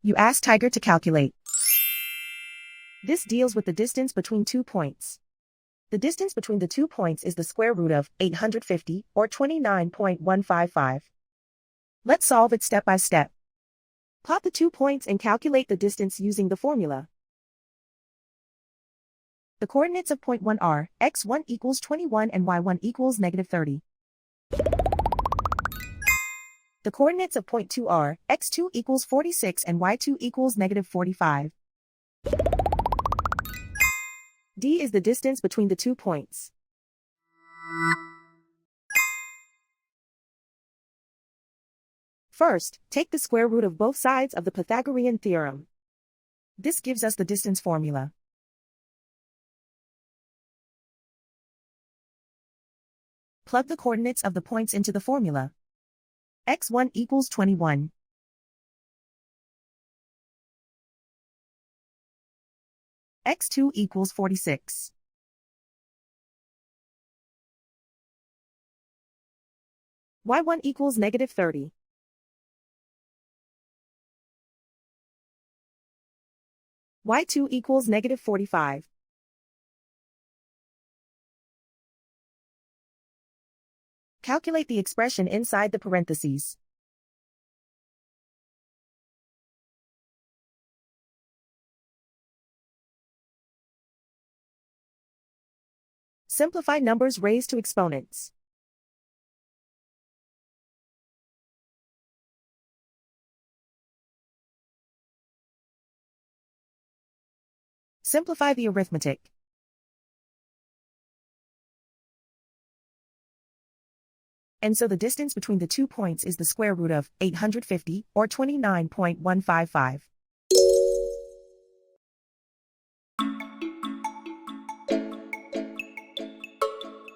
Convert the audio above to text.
You ask Tiger to calculate. This deals with the distance between 2 points. The distance between the 2 points is the square root of 850, or 29.155. Let's solve it step by step. Plot the 2 points and calculate the distance using the formula. The coordinates of point 1 are x1 equals 21 and y1 equals -30. The coordinates of point 2 are x2 equals 46 and y2 equals -45. D is the distance between the 2 points. First, take the square root of both sides of the Pythagorean theorem. This gives us the distance formula. Plug the coordinates of the points into the formula. x1 equals 21. x2 equals 46. y1 equals -30. y2 equals -45. Calculate the expression inside the parentheses. Simplify numbers raised to exponents. Simplify the arithmetic. And so the distance between the 2 points is the square root of 850, or 29.155.